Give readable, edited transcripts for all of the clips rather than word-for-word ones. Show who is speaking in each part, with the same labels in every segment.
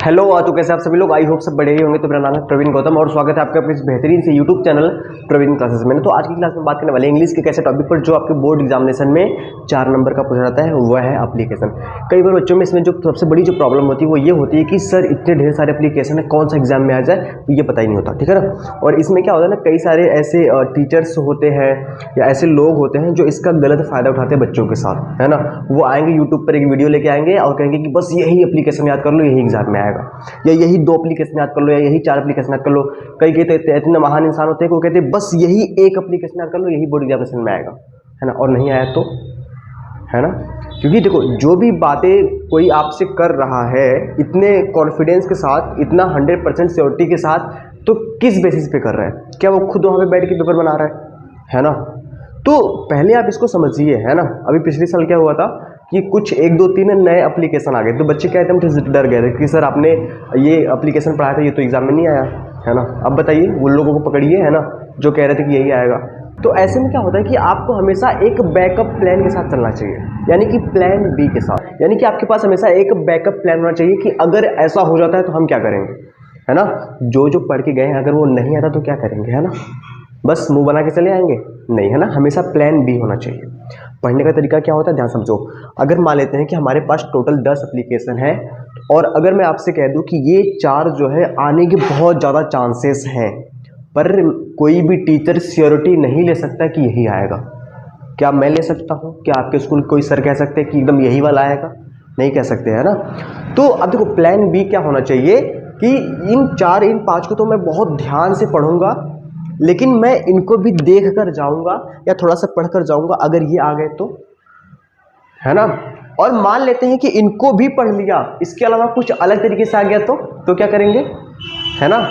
Speaker 1: Hello तो कैसे आप सभी लोग, आई होप सब बढ़े ही होंगे। तो मेरा नाम है प्रवीण गौतम और स्वागत है आपका अपने इस बेहतरीन से यूट्यूब चैनल प्रवीण क्लासेस में। तो आज की क्लास में बात करने वाले इंग्लिश के कैसे टॉपिक पर जो आपके बोर्ड एग्जामिनेशन में 4 नंबर का पूछा जाता है, वह है एप्लीकेशन। कई बार बच्चों में इसमें जो सबसे बड़ी जो प्रॉब्लम होती है वो ये होती है कि सर इतने ढेर सारे एप्लीकेशन है, कौन सा एग्जाम में आ जाए तो ये पता ही नहीं होता, ठीक है ना। और इसमें क्या होता है ना, कई सारे ऐसे टीचर्स होते हैं या ऐसे लोग होते हैं जो इसका गलत फायदा उठाते हैं बच्चों के साथ, है ना। वो आएंगे यूट्यूब पर एक वीडियो लेके आएंगे और कहेंगे कि बस यही एप्लीकेशन याद कर लो, यही एग्जाम में आएगा, या यही 2 एप्लीकेशन याद कर लो, या यही 4 एप्लीकेशन याद कर लो। कई कहते हैं इतने महान इंसान होते हैं कि वो कहते हैं बस यही एक एप्लीकेशन याद कर लो, यही बोर्ड एग्जामिनेशन में आएगा, है ना। और नहीं आया तो, है ना। क्योंकि देखो, जो भी बातें कोई आपसे कर रहा है इतने कॉन्फिडेंस के साथ, इतना 100% श्योरिटी के साथ, तो किस बेसिस पे कर रहा है? क्या वो खुद वहां पे बैठ के पेपर बना रहा है ना। तो पहले आप इसको समझिए, है ना। अभी पिछले साल क्या हुआ था कि कुछ 1 2 3 नए एप्लीकेशन आ गए, तो बच्चे क्या एकदम डर गए थे कि सर आपने ये एप्लीकेशन पढ़ाया था, ये तो एग्जाम में नहीं आया, है ना। अब बताइए उन लोगों को पकड़िए, है ना, जो कह रहे थे कि यही आएगा। तो ऐसे में क्या होता है कि आपको हमेशा एक बैकअप प्लान के साथ चलना चाहिए, यानी कि प्लान बी के साथ। यानी कि आपके पास हमेशा एक बैकअप प्लान होना चाहिए कि अगर ऐसा हो जाता है तो हम क्या करेंगे, है ना। जो पढ़ के गए हैं अगर वो नहीं आता तो क्या करेंगे, है ना। बस मुंह बना के चले आएंगे नहीं, है ना। हमेशा प्लान बी होना चाहिए। पढ़ने का तरीका क्या होता है, ध्यान समझो। अगर मान लेते हैं कि हमारे पास टोटल 10 एप्लीकेशन है और अगर मैं आपसे कह दूं कि ये 4 जो है आने के बहुत ज़्यादा चांसेस हैं, पर कोई भी टीचर श्योरिटी नहीं ले सकता कि यही आएगा। क्या मैं ले सकता हूँ? क्या आपके स्कूल कोई सर कह सकते हैं कि एकदम यही वाला आएगा? नहीं कह सकते, है ना। तो अब देखो, प्लान बी क्या होना चाहिए कि इन 5 को तो मैं बहुत ध्यान से पढ़ूंगा, लेकिन मैं इनको भी देख कर जाऊंगा या थोड़ा सा पढ़ कर जाऊंगा, अगर ये आ गए तो, है ना। और मान लेते हैं कि इनको भी पढ़ लिया, इसके अलावा कुछ अलग तरीके से आ गया तो क्या करेंगे, है ना।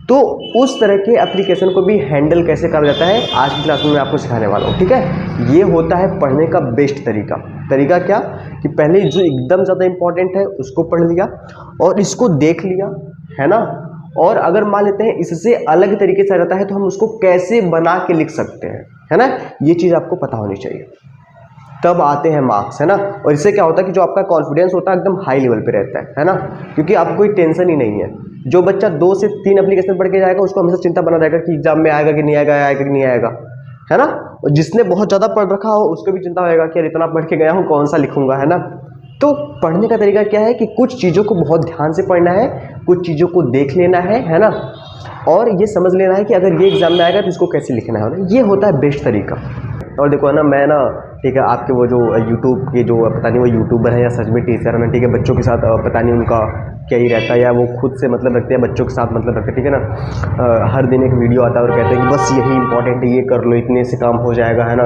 Speaker 1: तो उस तरह के एप्लीकेशन को भी हैंडल कैसे करा जाता है आज की क्लास में मैं आपको सिखाने वाला हूँ, ठीक है। ये होता है पढ़ने का बेस्ट तरीका क्या कि पहले जो एकदम ज़्यादा इंपॉर्टेंट है उसको पढ़ लिया और इसको देख लिया, है ना। और अगर मान लेते हैं इससे अलग तरीके से रहता है तो हम उसको कैसे बना के लिख सकते हैं, है ना। ये चीज़ आपको पता होनी चाहिए, तब आते हैं मार्क्स, है ना। और इससे क्या होता है कि जो आपका कॉन्फिडेंस होता है एकदम हाई लेवल पे रहता है ना। क्योंकि आपको कोई टेंशन ही नहीं है। जो बच्चा 2 से 3 एप्लीकेशन पढ़ के जाएगा उसको हमेशा चिंता बना रहेगा कि एग्जाम में आएगा कि नहीं आएगा, आएगा कि नहीं आएगा, है ना। और जिसने बहुत ज़्यादा पढ़ रखा हो उसको भी चिंता होगा कि यार इतना पढ़ के गया हूँ, कौन सा लिखूंगा, है ना। तो पढ़ने का तरीका क्या है कि कुछ चीज़ों को बहुत ध्यान से पढ़ना है, कुछ चीज़ों को देख लेना है ना। और ये समझ लेना है कि अगर ये एग्जाम में आएगा तो इसको कैसे लिखना है, ये होता है बेस्ट तरीका। और देखो, है ना, मैं ना, ठीक है, आपके वो जो यूट्यूब के जो पता नहीं वो यूट्यूबर है या सच में टीचर है ना, ठीक है, बच्चों के साथ पता नहीं उनका क्या ही रहता है, या वो खुद से मतलब रखते हैं, बच्चों के साथ मतलब रखते हैं, ठीक है ना। हर दिन एक वीडियो आता है और कहते हैं कि बस यही इंपॉर्टेंट है, ये कर लो, इतने से काम हो जाएगा, है ना,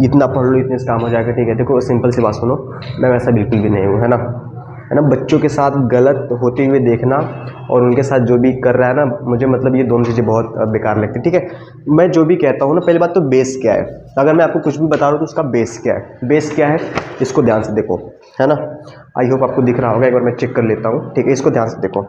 Speaker 1: इतना पढ़ लो, इतने से काम हो जाएगा, ठीक है। देखो सिंपल सी बात सुनो, मैं वैसा बिल्कुल भी नहीं हूँ, है ना। बच्चों के साथ गलत होते हुए देखना और उनके साथ जो भी कर रहा है ना, मुझे मतलब ये दोनों चीज़ें बहुत बेकार लगती है, ठीक है। मैं जो भी कहता हूँ ना, पहली बात तो बेस क्या है। अगर मैं आपको कुछ भी बता रहा हूँ तो उसका बेस क्या है, बेस क्या है इसको ध्यान से देखो, है ना। आई होप आपको दिख रहा होगा, एक बार मैं चेक कर लेता हूँ, ठीक है। इसको ध्यान से देखो,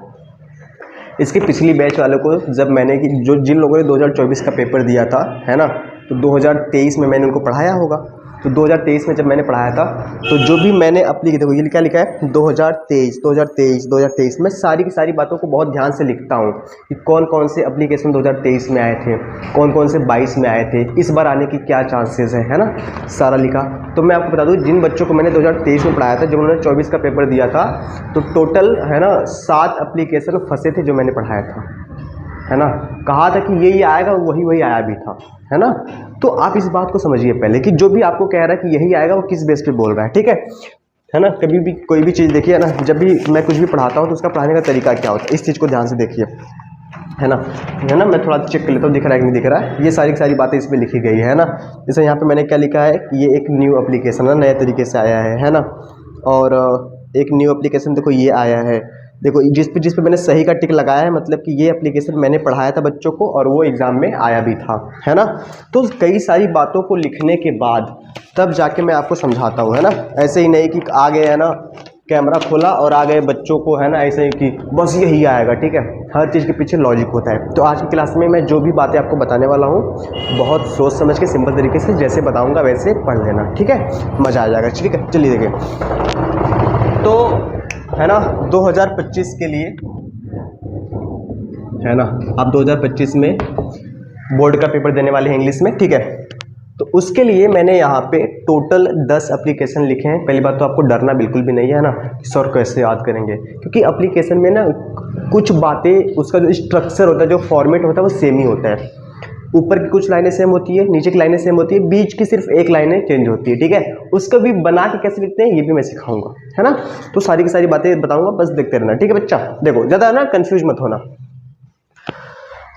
Speaker 1: इसके पिछली बैच वालों को जब मैंने जिन लोगों ने 2024 का पेपर दिया था, है ना, तो 2023 में मैंने उनको पढ़ाया होगा। तो 2023 में जब मैंने पढ़ाया था तो जो भी मैंने अपनी, देखो ये क्या लिखा है 2023 में सारी की सारी बातों को बहुत ध्यान से लिखता हूँ कि कौन कौन से एप्लीकेशन 2023 में आए थे, कौन कौन से 22 में आए थे, इस बार आने की क्या चांसेस है ना, सारा लिखा। तो मैं आपको बता दूँ, जिन बच्चों को मैंने 2023 में पढ़ाया था, जब उन्होंने 24 का पेपर दिया था, तो टोटल, है ना, 7 एप्लीकेशन फंसे थे जो मैंने पढ़ाया था, है ना। कहा था कि यही आएगा, वही आया भी था, है ना। तो आप इस बात को समझिए पहले कि जो भी आपको कह रहा है कि यही आएगा वो किस बेस पे बोल रहा है, ठीक है ना। कभी भी कोई भी चीज़ देखिए ना, जब भी मैं कुछ भी पढ़ाता हूँ तो उसका पढ़ाने का तरीका क्या होता है, इस चीज़ को ध्यान से देखिए, है ना। मैं थोड़ा चेक कर लेता हूँ, दिख रहा है कि नहीं दिख रहा है। ये सारी की सारी बातें इसमें लिखी गई है ना। जैसे यहाँ पे मैंने क्या लिखा है कि ये एक न्यू एप्लीकेशन है, नए तरीके से आया है ना। और एक न्यू एप्लीकेशन देखो ये आया है, देखो जिस पे मैंने सही का टिक लगाया है, मतलब कि ये एप्लीकेशन मैंने पढ़ाया था बच्चों को और वो एग्ज़ाम में आया भी था, है ना। तो कई सारी बातों को लिखने के बाद तब जाके मैं आपको समझाता हूँ, है ना। ऐसे ही नहीं कि आ गए, है ना, कैमरा खोला और आ गए बच्चों को, है ना, ऐसे ही कि बस यही आएगा, ठीक है। हर चीज़ के पीछे लॉजिक होता है। तो आज की क्लास में मैं जो भी बातें आपको बताने वाला हूँ बहुत सोच समझ के सिंपल तरीके से जैसे बताऊँगा वैसे पढ़ लेना, ठीक है, मज़ा आ जाएगा, ठीक है। चलिए देखिए, तो है ना 2025 के लिए है ना। आप 2025 में बोर्ड का पेपर देने वाले हैं इंग्लिश में, ठीक है। तो उसके लिए मैंने यहाँ पे टोटल 10 एप्लीकेशन लिखे हैं। पहली बात तो आपको डरना बिल्कुल भी नहीं है ना कि सर कैसे याद करेंगे, क्योंकि एप्लीकेशन में ना कुछ बातें, उसका जो स्ट्रक्चर होता है, जो फॉर्मेट होता है, वो सेम ही होता है। ऊपर की कुछ लाइनें सेम होती है, नीचे की लाइनें सेम होती है, बीच की सिर्फ एक लाइनें चेंज होती है, ठीक है। उसका भी बना के कैसे लिखते हैं ये भी मैं सिखाऊंगा, है ना। तो सारी की सारी बातें बताऊंगा, बस देखते रहना, ठीक है बच्चा। देखो ज़्यादा ना कंफ्यूज मत होना।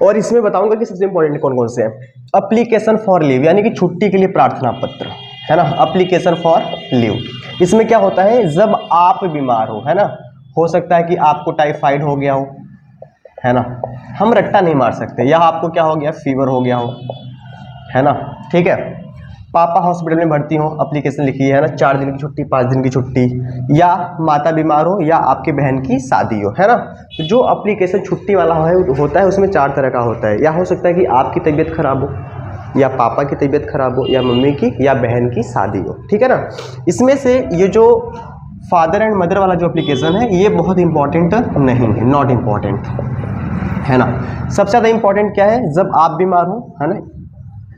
Speaker 1: और इसमें बताऊंगा कि सबसे इंपॉर्टेंट कौन कौन से हैं। एप्लीकेशन फॉर लीव, यानी कि छुट्टी के लिए प्रार्थना पत्र, है ना। एप्लीकेशन फॉर लीव, इसमें क्या होता है, जब आप बीमार हो, है ना, हो सकता है कि आपको टाइफाइड हो गया हो, है ना, हम रट्टा नहीं मार सकते, या आपको क्या हो गया, फीवर हो गया हो, है ना, ठीक है। पापा हॉस्पिटल में भर्ती हो, एप्लीकेशन लिखी है ना, 4 दिन की छुट्टी, 5 दिन की छुट्टी, या माता बीमार हो, या आपके बहन की शादी हो, है ना। तो जो एप्लीकेशन छुट्टी वाला होता है उसमें 4 तरह का होता है। या हो सकता है कि आपकी तबीयत खराब हो, या पापा की तबीयत खराब हो, या मम्मी की या बहन की शादी हो, ठीक है ना। इसमें से ये जो फादर एंड मदर वाला जो एप्लीकेशन है ये बहुत इंपॉर्टेंट नहीं है, नॉट इम्पॉर्टेंट, है ना। सबसे ज़्यादा इंपॉर्टेंट क्या है, जब आप बीमार हो, है ना,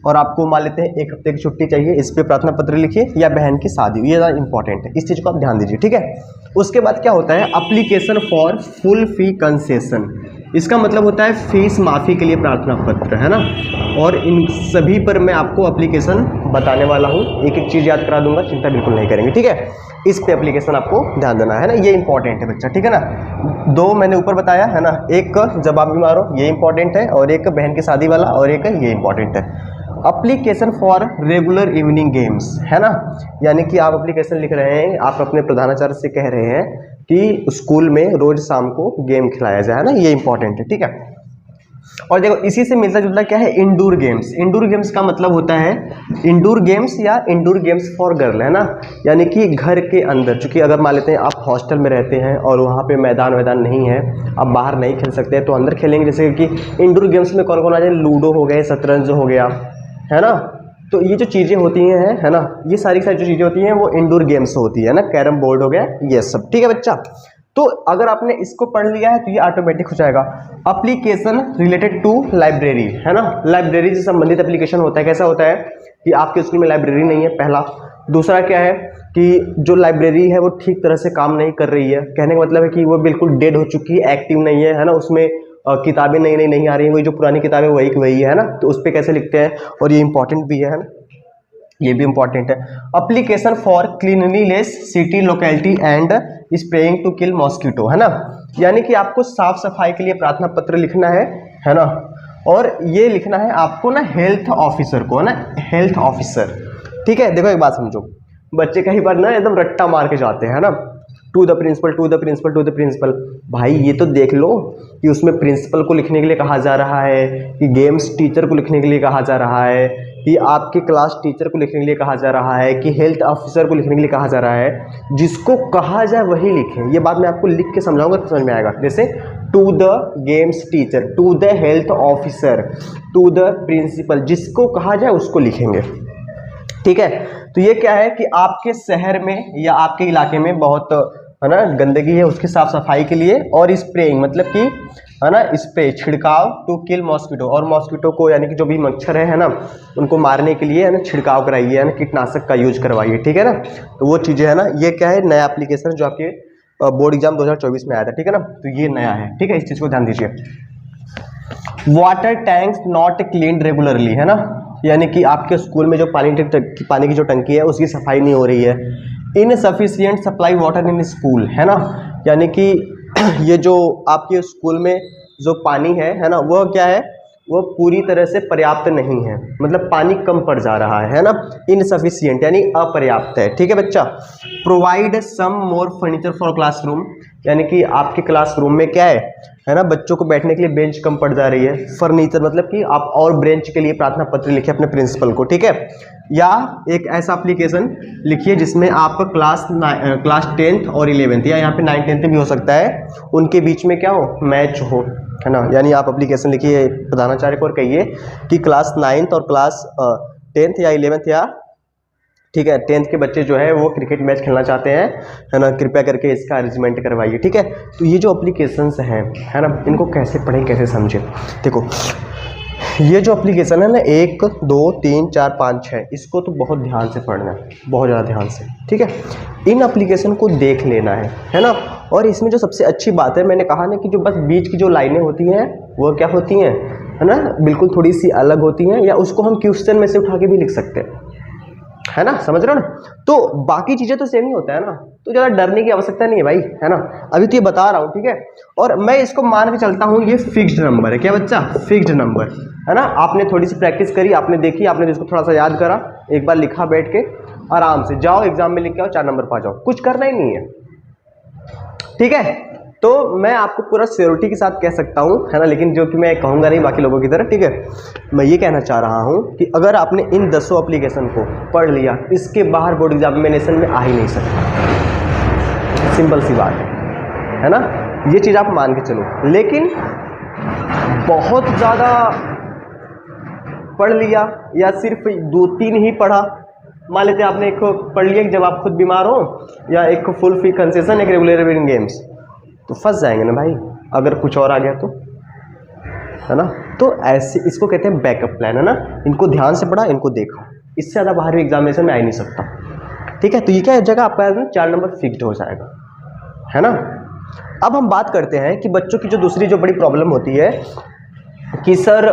Speaker 1: और आपको मान लेते हैं 1 हफ्ते की छुट्टी चाहिए, इस पे प्रार्थना पत्र लिखिए, या बहन की शादी, ये ज़्यादा इंपॉर्टेंट है, इस चीज़ को आप ध्यान दीजिए, ठीक है। उसके बाद क्या होता है, application for full fee concession, इसका मतलब होता है फीस माफ़ी के लिए प्रार्थना पत्र, है ना। और इन सभी पर मैं आपको एप्लीकेशन बताने वाला हूँ, एक एक चीज़ याद करा दूंगा, चिंता बिल्कुल नहीं करेंगे, ठीक है। इस पे एप्लीकेशन आपको ध्यान देना है ना, ये इंपॉर्टेंट है बच्चा, ठीक है ना। 2 मैंने ऊपर बताया है ना, एक जब आप बीमार हो ये इंपॉर्टेंट है, और एक बहन की शादी वाला, और एक ये इंपॉर्टेंट है। Application for regular evening games, है ना, यानी कि आप एप्लीकेशन लिख रहे हैं, आप अपने प्रधानाचार्य से कह रहे हैं कि स्कूल में रोज शाम को गेम खिलाया जाए, है ना, ये इंपॉर्टेंट है, ठीक है। और देखो इसी से मिलता जुलता क्या है, इंडोर गेम्स। इंडोर गेम्स का मतलब होता है इंडोर गेम्स या इंडोर गेम्स फॉर गर्ल, है ना, यानी कि घर के अंदर, चूंकि अगर मान लेते हैं आप हॉस्टल में रहते हैं और वहाँ पे मैदान नहीं है, आप बाहर नहीं खेल सकते, तो अंदर खेलेंगे। जैसे कि इंडोर गेम्स में कौन कौन आ जाए, लूडो हो गए, शतरंज हो गया, है ना। तो ये जो चीज़ें होती हैं, है ना, ये सारी जो चीज़ें होती हैं वो इंडोर गेम्स होती है ना, कैरम बोर्ड हो गया, ये सब, ठीक है बच्चा। तो अगर आपने इसको पढ़ लिया है तो ये ऑटोमेटिक हो जाएगा। एप्लीकेशन रिलेटेड टू लाइब्रेरी, है ना, लाइब्रेरी से संबंधित एप्लीकेशन होता है। कैसा होता है कि आपके स्कूल में लाइब्रेरी नहीं है, पहला। दूसरा क्या है कि जो लाइब्रेरी है वो ठीक तरह से काम नहीं कर रही है, कहने का मतलब है कि वो बिल्कुल डेड हो चुकी है, एक्टिव नहीं है, है ना, उसमें किताबें नई नई नहीं आ रही हैं, वही जो पुरानी किताबें वही की वही है ना। तो उस पर कैसे लिखते हैं, और ये इंपॉर्टेंट भी है ना, ये भी इंपॉर्टेंट है। Application for cleanliness city locality and spraying to kill mosquito, है ना, यानी कि आपको साफ सफाई के लिए प्रार्थना पत्र लिखना है ना। और ये लिखना है आपको ना हेल्थ ऑफिसर को, है ना, हेल्थ ऑफिसर, ठीक है। देखो एक बात समझो, बच्चे कई बार ना एकदम रट्टा मार के जाते हैं ना, to the principal, to the principal, to the principal. भाई ये तो देख लो कि उसमें प्रिंसिपल को लिखने के लिए कहा जा रहा है, कि गेम्स टीचर को लिखने के लिए कहा जा रहा है, कि आपके क्लास टीचर को लिखने के लिए कहा जा रहा है, कि हेल्थ ऑफिसर को लिखने के लिए कहा जा रहा है। जिसको कहा जाए वही लिखें। ये बात मैं आपको लिख के समझाऊंगा तो समझ में आएगा। जैसे to the games teacher, to the health officer, to the principal, जिसको कहा जाए उसको लिखेंगे, ठीक है। तो ये क्या है कि आपके शहर में या आपके इलाके में बहुत, है ना, गंदगी है, उसकी साफ सफाई के लिए। और स्प्रेइंग मतलब कि, है ना, स्प्रे, छिड़काव, टू किल मॉस्किटो, और मॉस्किटो को यानी कि जो भी मच्छर है ना, उनको मारने के लिए, है ना, छिड़काव कराइए, है ना, कीटनाशक का यूज करवाइए, ठीक है ना। तो वो चीज़ें है ना, ये क्या है, नया एप्लीकेशन जो आपके बोर्ड एग्जाम 2024 में आया था, ठीक है ना। तो ये नया है, ठीक है, इस चीज़ को ध्यान दीजिए। Water tanks not clean regularly, है ना, यानी कि आपके स्कूल में जो पानी की जो टंकी है उसकी सफाई नहीं हो रही है। Insufficient supply water in school, है ना, यानी कि ये जो आपके स्कूल में जो पानी है ना, वो क्या है, वो पूरी तरह से पर्याप्त नहीं है, मतलब पानी कम पड़ जा रहा है ना। इनसफिशिएंट यानी अपर्याप्त है, ठीक है बच्चा। Provide some more furniture for classroom, यानी कि आपके क्लासरूम में क्या है ना, बच्चों को बैठने के लिए बेंच कम पड़ जा रही है। फर्नीचर मतलब कि आप और बेंच के लिए प्रार्थना पत्र लिखिए अपने प्रिंसिपल को, ठीक है। या एक ऐसा एप्लीकेशन लिखिए जिसमें आप क्लास 10th और 11th, या यहाँ पे 9th 10th भी हो सकता है, उनके बीच में क्या हो, मैच हो, है ना। यानी आप एप्लीकेशन लिखिए प्रधानाचार्य को और कहिए कि क्लास 9th और क्लास 10th या 11th या ठीक है, 10th के बच्चे जो है वो क्रिकेट मैच खेलना चाहते हैं, है ना, कृपया करके इसका अरेंजमेंट करवाइए। ठीक है, तो ये जो एप्लीकेशंस हैं, है ना, इनको कैसे पढ़ें, कैसे समझें। देखो ये जो एप्लीकेशन है ना, 1 2 3 4 5 6, इसको तो बहुत ध्यान से पढ़ना है, बहुत ज़्यादा ध्यान से। ठीक है, इन एप्लीकेशन को देख लेना है ना। और इसमें जो सबसे अच्छी बात है, मैंने कहा ना कि जो बस बीच की जो लाइनें होती हैं वो क्या होती हैं, है ना, बिल्कुल थोड़ी सी अलग होती हैं, या उसको हम क्वेश्चन में से उठा के भी लिख सकते हैं, है ना, समझ रहे हो ना। तो बाकी चीजें तो सेम ही होता है ना, तो ज़्यादा डरने की आवश्यकता नहीं है भाई, है ना। अभी तो ये बता रहा हूँ, ठीक है। और मैं इसको मान के चलता हूँ ये फिक्स्ड नंबर है। क्या बच्चा, फिक्स्ड नंबर, है ना। आपने थोड़ी सी प्रैक्टिस करी, आपने देखी, आपने इसको थोड़ा सा याद करा, एक बार लिखा बैठ के, आराम से जाओ एग्जाम में लिख के आओ, 4 नंबर पा जाओ, कुछ करना ही नहीं है। ठीक है, तो मैं आपको पूरा श्योरिटी के साथ कह सकता हूं, है ना, लेकिन जो कि मैं कहूंगा नहीं बाकी लोगों की तरह। ठीक है, मैं ये कहना चाह रहा हूं कि अगर आपने इन 10 एप्लीकेशन को पढ़ लिया, इसके बाहर बोर्ड एग्जामिनेशन में आ ही नहीं सकता, सिंपल सी बात है ना। ये चीज़ आप मान के चलो। लेकिन बहुत ज़्यादा पढ़ लिया या सिर्फ 2-3 ही पढ़ा, मान लेते हैं आपने एक पढ़ लिया जब आप खुद बीमार हो, या एक फुल फी कंसेशन, एक रेगुलर रीडिंग गेम्स, तो फंस जाएंगे ना भाई, अगर कुछ और आ गया तो, है ना। तो ऐसे इसको कहते हैं बैकअप प्लान, है ना। इनको ध्यान से पढ़ा, इनको देखा, इससे ज़्यादा बाहर भी एग्जामिनेशन में आ ही नहीं सकता। ठीक है, तो ये क्या जगह आपका 4 नंबर फिक्स्ड हो जाएगा, है ना। अब हम बात करते हैं कि बच्चों की जो दूसरी जो बड़ी प्रॉब्लम होती है कि सर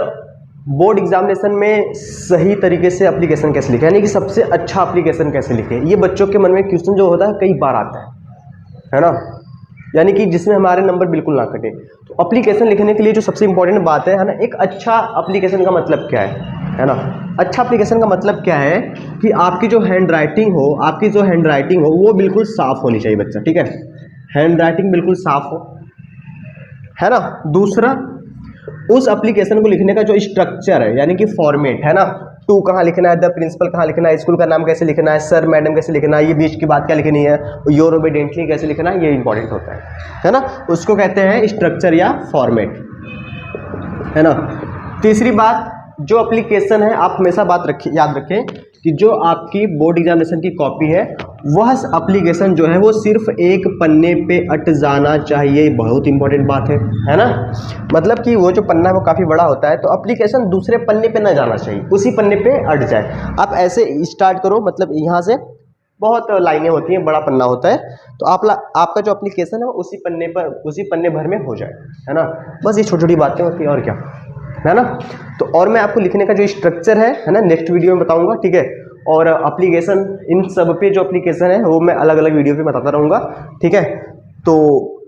Speaker 1: बोर्ड एग्जामिनेशन में सही तरीके से एप्लीकेशन कैसे लिखें, यानी कि सबसे अच्छा एप्लीकेशन कैसे लिखें। ये बच्चों के मन में क्वेश्चन जो होता है कई बार आता है ना, यानी कि जिसमें हमारे नंबर बिल्कुल ना कटे। तो एप्लीकेशन लिखने के लिए जो सबसे इंपॉर्टेंट बात है ना, एक अच्छा एप्लीकेशन का मतलब क्या है ना। अच्छा एप्लीकेशन का मतलब क्या है कि आपकी जो हैंड राइटिंग हो, आपकी जो हैंड राइटिंग हो वो बिल्कुल साफ होनी चाहिए बच्चा। ठीक है, हैंड राइटिंग बिल्कुल साफ हो, है ना। दूसरा, उस एप्लीकेशन को लिखने का जो स्ट्रक्चर है, यानी कि फॉर्मेट, है ना, टू कहाँ लिखना है, द प्रिंसिपल कहाँ लिखना है, स्कूल का नाम कैसे लिखना है, सर मैडम कैसे लिखना है, ये बीच की बात क्या लिखनी है, योर ओबीडिएंटली कैसे लिखना है, ये इंपॉर्टेंट होता है ना। उसको कहते हैं स्ट्रक्चर या फॉर्मेट, है ना। तीसरी बात, जो एप्लीकेशन है, आप हमेशा बात रखिए, याद रखें कि जो आपकी बोर्ड एग्जामिनेशन की कॉपी है, वह एप्लीकेशन जो है वो सिर्फ एक पन्ने पे अट जाना चाहिए। बहुत इंपॉर्टेंट बात है ना। मतलब कि वो जो पन्ना है वो काफ़ी बड़ा होता है, तो एप्लीकेशन दूसरे पन्ने पे ना जाना चाहिए, उसी पन्ने पे अट जाए। आप ऐसे स्टार्ट करो, मतलब यहाँ से बहुत लाइनें होती हैं, बड़ा पन्ना होता है, तो आपका जो एप्लीकेशन है वो उसी पन्ने भर में हो जाए, है ना। बस ये छोटी छोटी बातें होती हैं, और क्या, है ना। तो और मैं आपको लिखने का जो स्ट्रक्चर है ना, नेक्स्ट वीडियो में बताऊंगा। ठीक है, और एप्लीकेशन, इन सब पे जो एप्लीकेशन है वो मैं अलग अलग वीडियो पे बताता रहूँगा। ठीक है, तो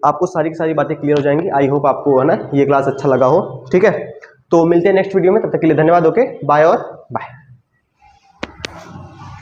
Speaker 1: आपको सारी की सारी बातें क्लियर हो जाएंगी। आई होप आपको, है ना, ये क्लास अच्छा लगा हो। ठीक है, तो मिलते हैं नेक्स्ट वीडियो में, तब तक के लिए धन्यवाद। ओके, बाय और बाय।